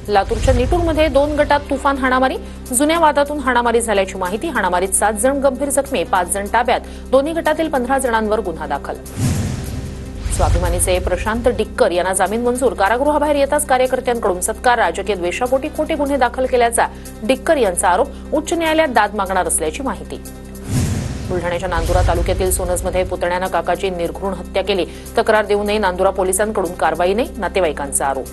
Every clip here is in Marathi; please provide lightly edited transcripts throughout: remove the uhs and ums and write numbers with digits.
लातूरच्या निटूरमध्ये 2 गटात तुफान हाणामारी, जुन्या वादातून हाणामारी झाल्याची माहिती। हाणामारीत 7 जण गंभीर जखमी, 5 जण ताब्यात, दोन्ही गटातील 15 जणांवर गुन्हा दाखल। स्वाभिमानीचे प्रशांत डिक्कर यांना जामीन मंजूर, कारागृहाबाहेर येताच कार्यकर्त्यांकडून सत्कार, राजकीय द्वेषापोटी खोटे गुन्हे दाखल केल्याचा डिक्कर यांचा आरोप, उच्च न्यायालयात दाद मागणार असल्याची माहिती। बुलढाण्याच्या नांदुरा तालुक्यातील सोनजमध्ये पुतण्यानं काकाची निर्घृण हत्या केली, तक्रार देऊनही नांदुरा पोलिसांकडून कारवाई नाही, नातेवाईकांचा आरोप।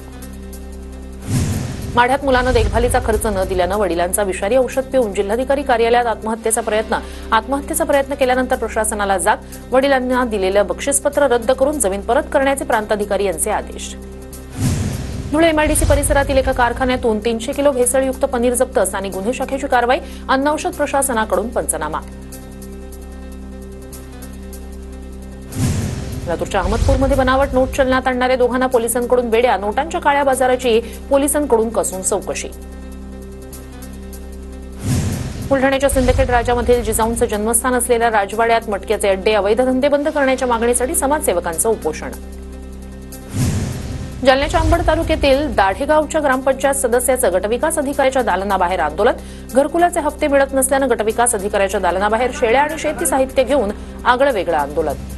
माढ्यात मुलानं देखभालीचा खर्च न दिल्यानं वडिलांचा विषारी औषध पिऊन जिल्हाधिकारी कार्यालयात आत्महत्येचा प्रयत्न केल्यानंतर प्रशासनाला जाग, वडिलांना दिलेलं बक्षीसपत्र रद्द करून जमीन परत करण्याचे प्रांताधिकारी यांचे आदेश। धुळे एमआयडीसी परिसरातील एका कारखान्यातून 300 किलो भेसळयुक्त पनीर जप्त, स्थानिक गुन्हे शाखेची कारवाई, अन्न औषध प्रशासनाकडून पंचनामा। लातूरच्या अहमदपूरमध्ये बनावट नोट चलनात आणणाऱ्या दोघांना पोलिसांकडून बेड्या, नोटांच्या काळ्या बाजाराची पोलिसांकडून कसून चौकशी। बुलढाण्याच्या सिंदखेड राजामधील जिजाऊंचं जन्मस्थान असलेल्या राजवाड्यात मटक्याचे अड्डे, अवैध धंदे बंद करण्याच्या मागणीसाठी समाजसेवकांचं उपोषण। जालन्याच्या अंबड तालुक्यातील दाढेगावच्या ग्रामपंचायत सदस्याचं गटविकास अधिकाऱ्याच्या दालनाबाहेर आंदोलन, घरकुलाचे हप्ते मिळत नसल्यानं गटविकास अधिकाऱ्याच्या दालनाबाहेर शेळ्या आणि शेती साहित्य घेऊन आगळं वेगळं आंदोलन।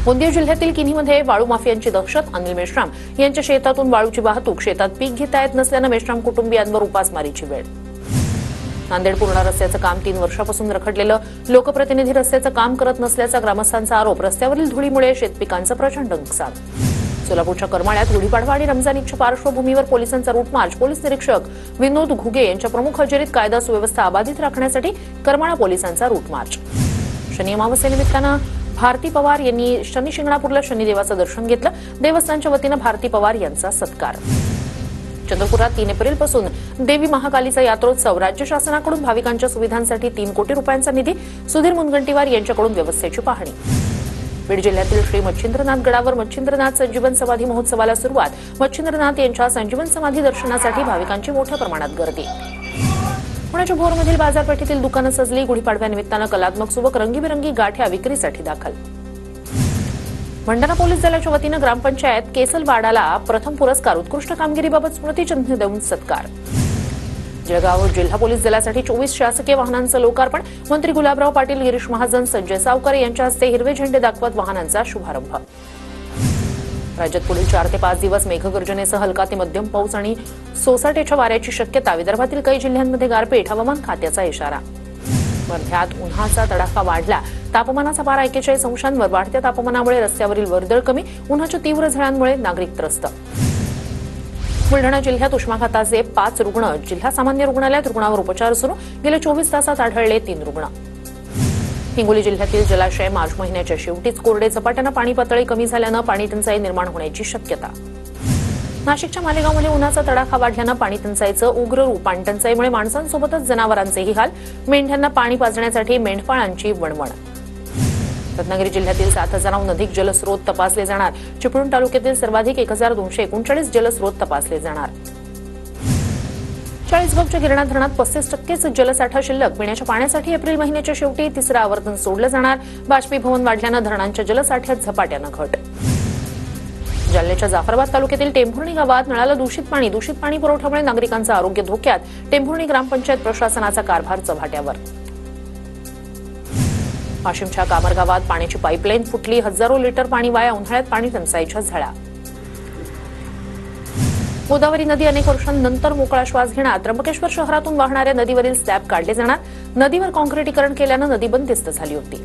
गोंदिया जिल्ह्यातील किन्हीमध्ये वाळू माफियांची दहशत, अनिल मेश्राम यांच्या शेतातून वाळूची वाहतूक, शेतात पीक घेता येत नसल्यानं मेश्राम कुटुंबियांवर उपासमारीची वेळ। नांदेड पूर्णा रस्त्याचं काम 3 वर्षापासून रखडलेलं, लोकप्रतिनिधी रस्त्याचं काम करत नसल्याचा ग्रामस्थांचा आरोप, रस्त्यावरील धुळीमुळे शेतपिकांचं प्रचंड नुकसान। सोलापूरच्या करमाळ्यात गुढीपाडवा आणि रमजान ईदच्या पार्श्वभूमीवर पोलिसांचा रूट मार्च, पोलीस निरीक्षक विनोद घुगे यांच्या प्रमुख हजेरीत कायदा सुव्यवस्था अबाधित राखण्यासाठी करमाळा पोलिसांचा रूट मार्च। शनी अमावस्येनिमित्तानं भारती पवार यांनी शनी शिंगणापूरला शनिदेवाचं दर्शन घेतलं, देवस्थानच्या वतीनं भारती पवार यांचा सत्कार। चंद्रपुरात 3 एप्रिलपासून देवी महाकालीचा यात्रोत्सव, राज्य शासनाकडून भाविकांच्या सुविधांसाठी 3 कोटी रुपयांचा निधी, सुधीर मुनगंटीवार यांच्याकडून व्यवस्थेची पाहणी। बीड जिल्ह्यातील श्री मच्छिंद्रनाथ गडावर मच्छिंद्रनाथ संजीवन समाधी महोत्सवाला सुरुवात, मच्छिंद्रनाथ यांच्या संजीवन समाधी दर्शनासाठी भाविकांची मोठ्या प्रमाणात गर्दी। पुण्याच्या भोरमधील बाजारपेठेतील दुकानं सजली, गुढीपाडव्यानिमित्तानं कलात्मक सुबक, रंगीबेरंगी गाठ्या विक्रीसाठी दाखल। भंडारा पोलीस दलाच्या वतीनं ग्रामपंचायत केसलवाडाला प्रथम पुरस्कार, उत्कृष्ट कामगिरीबाबत स्मृतिचिन्ह देऊन सत्कार। जळगाव जिल्हा पोलीस दलासाठी 24 शासकीय वाहनांचं लोकार्पण, मंत्री गुलाबराव पाटील, गिरीश महाजन, संजय सावकारे यांच्या हस्ते हिरवे झेंडे दाखवत वाहनांचा शुभारंभ। राज्यात पुढील 4 ते 5 दिवस मेघगर्जनेसह हलका ते मध्यम पाऊस आणि सोसाट्याच्या वाऱ्याची शक्यता, विदर्भातील काही जिल्ह्यांमध्ये गारपीट, हवामान खात्याचा इशारा। वर्ध्यात उन्हाचा तडाखा वाढला, तापमानाचा पारा 41 अंशांवर, वाढत्या तापमानामुळे रस्त्यावरील वर्दळ कमी, उन्हाच्या तीव्र झळांमुळे नागरिक त्रस्त। बुलढाणा जिल्ह्यात उष्माघाताचे 5 रुग्ण, जिल्हा सामान्य रुग्णालयात रुग्णावर उपचार सुरू, गेल्या 24 तासात आढळले 3 रुग्ण। हिंगोली जिल्ह्यातील जलाशय मार्च महिन्याच्या शेवटीच कोरडे, झपाट्यानं पाणी पातळी कमी झाल्यानं पाणी टंचाई निर्माण होण्याची शक्यता। नाशिकच्या मालेगावमध्ये उन्हाचा तडाखा वाढल्यानं पाणी टंचाईचं उग्र रूप, पाणी टंचाईमुळे माणसांसोबतच जनावरांचेही हाल, मेंढ्यांना पाणी पाजण्यासाठी मेंढपाळांची वणवण। रत्नागिरी जिल्ह्यातील 7,000हून अधिक जलस्रोत तपासले जाणार, चिपळूण तालुक्यातील सर्वाधिक 1,239 जलस्रोत तपासले जाणार। चाळीसगावच्या गिरणा धरणात 35% जलसाठा शिल्लक, पिण्याच्या पाण्यासाठी एप्रिल महिन्याच्या शेवटी 3रं आवर्तन सोडलं जाणार, बाष्पीभवन वाढल्यानं धरणांच्या जलसाठ्यात झपाट्यानं घट। जालन्याच्या जाफराबाद तालुक्यातील टेंभुर्णी गावात नळाला दूषित पाणी पुरवठ्यामुळे नागरिकांचं आरोग्य धोक्यात, टेंभुर्णी ग्रामपंचायत प्रशासनाचा कारभार चव्हाट्यावर। वाशिमच्या कामर गावात पाण्याची पाईपलाईन फुटली, हजारो लिटर पाणी वाया, उन्हाळ्यात पाणी टंचाईच्या झळा। गोदावरी नदी अनेक वर्षांनंतर मोकळा श्वास घेणार, त्र्यंबकेश्वर शहरातून वाहणाऱ्या नदीवरील स्लॅब काढले जाणार, नदीवर काँक्रिटीकरण केल्यानं नदी बंदिस्त झाली होती।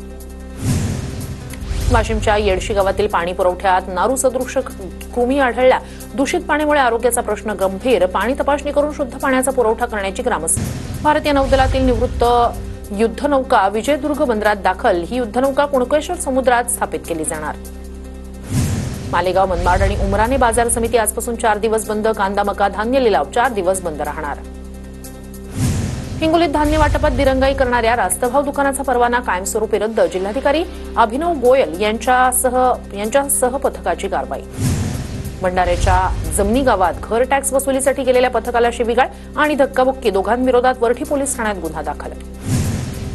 वाशिमच्या येडशी गावातील पाणी पुरवठ्यात नारू सदृश कृमी आढळला, दूषित पाण्यामुळे आरोग्याचा प्रश्न गंभीर, पाणी तपासणी करून शुद्ध पाण्याचा पुरवठा करण्याची ग्रामस्थ। भारतीय नौदलातील निवृत्त युद्धनौका विजयदुर्ग बंदरात दाखल, ही युद्धनौका कुणकेश्वर समुद्रात स्थापित केली जाणार। मालेगाव, मनमाड आणि उमराणे बाजार समिती आजपासून 4 दिवस बंद, कांदा, मका, धान्य लिलाव 4 दिवस बंद राहणार। हिंगोलीत धान्य वाटपात दिरंगाई करणाऱ्या रास्तभाव दुकानाचा परवाना कायमस्वरूपी रद्द, जिल्हाधिकारी अभिनव गोयल यांच्यासह पथकाची कारवाई। भंडाऱ्याच्या जमनी गावात घर टॅक्स वसुलीसाठी गेलेल्या पथकाला शिवीगाळ आणि धक्काबुक्की, दोघांविरोधात वरठी पोलीस ठाण्यात गुन्हा दाखल।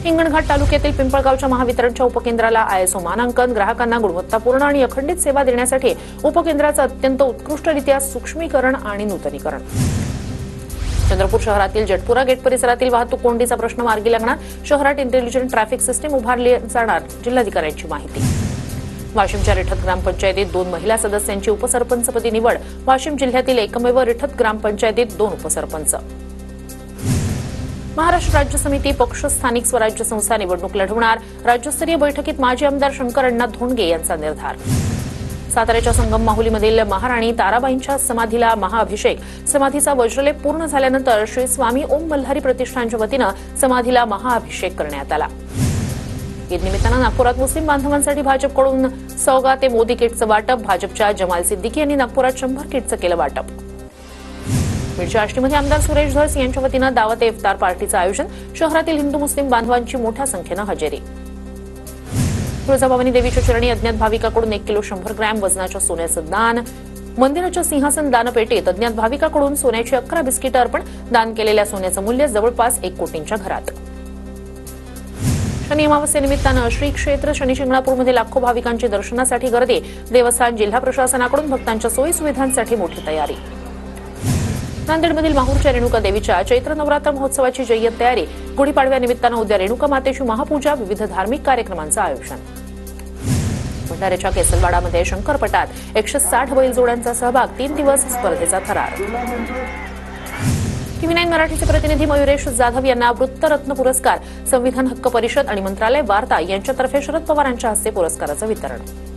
हिंगणघाट तालुक्यातील पिंपळगावच्या महावितरणच्या उपकेंद्राला आयएसओ मानांकन, ग्राहकांना गुणवत्तापूर्ण आणि अखंडित सेवा देण्यासाठी उपकेंद्राचं अत्यंत उत्कृष्टरित्या सूक्ष्मीकरण आणि नूतनीकरण। चंद्रपूर शहरातील जटपुरा गेट परिसरातील वाहतूक कोंडीचा प्रश्न मार्गी लागणार, शहरात इंटेलिजंट ट्रॅफिक सिस्टीम उभारली जाणार, जिल्हाधिकाऱ्यांची माहिती. वाशिमच्या रिठत ग्रामपंचायतीत 2 महिला सदस्यांची उपसरपंचपदी निवड, वाशिम जिल्ह्यातील एकमेव रिठत ग्रामपंचायतीत 2 उपसरपंच. महाराष्ट्र राज्य समिती पक्ष स्थानिक स्वराज्य संस्था निवडणूक लढवणार, राज्यस्तरीय बैठकीत माजी आमदार शंकर अण्णा धोंडगे यांचा निर्धार. साताऱ्याच्या संगम माहुलीमधील महाराणी ताराबाईंच्या समाधीला महाअभिषेक, समाधीचा वज्रलेप पूर्ण झाल्यानंतर श्री स्वामी ओम मल्हारी प्रतिष्ठानच्या वतीनं समाधीला महाअभिषेक करण्यात आला. ईद निमित्तानं नागपुरात मुस्लिम बांधवांसाठी भाजपकडून सौगा ते मोदी किटचं वाटप, भाजपच्या जमाल सिद्दीकी यांनी नागपुरात 100 किटचं केलं वाटप. बीडच्या आष्टीमध्ये आमदार सुरेश धस यांच्या वतीनं दावत ए इफ्तार पार्टीचं आयोजन, शहरातील हिंदू मुस्लिम बांधवांची मोठ्या संख्येनं हजेरी. तुळजाभवानी देवीच्या चरणी अज्ञात भाविकाकडून 1 किलो 100 ग्रॅम वजनाच्या सोन्याचं दान, मंदिराच्या सिंहासन दानपेटीत अज्ञात भाविकाकडून सोन्याची 11 बिस्किटं अर्पण, दान केलेल्या सोन्याचं मूल्य जवळपास 1 कोटींच्या घरात. शनी अमावस्येनिमित्तानं श्री क्षेत्र शनी शिंगणापूरमध्ये लाखो भाविकांची दर्शनासाठी गर्दी, देवस्थान जिल्हा प्रशासनाकडून भक्तांच्या सोयी सुविधांसाठी मोठी तयारी. नांदेडमधील माहूरच्या रेणुका देवीच्या चैत्र नवरात्र महोत्सवाची जय्यत तयारी, गुढीपाडव्यानिमित्तानं उद्या रेणुका मातेची महापूजा, विविध धार्मिक कार्यक्रमांचं आयोजन. भंडाऱ्याच्या केसलवाडामध्ये शंकरपटात 160 बैलजोड्यांचा सहभाग, 3 दिवस स्पर्धेचा थरार. TV9 मराठीचे प्रतिनिधी मयुरेश जाधव यांना वृत्तरत्न पुरस्कार, संविधान हक्क परिषद आणि मंत्रालय वार्ता यांच्यातर्फे शरद पवारांच्या हस्ते पुरस्काराचं वितरण.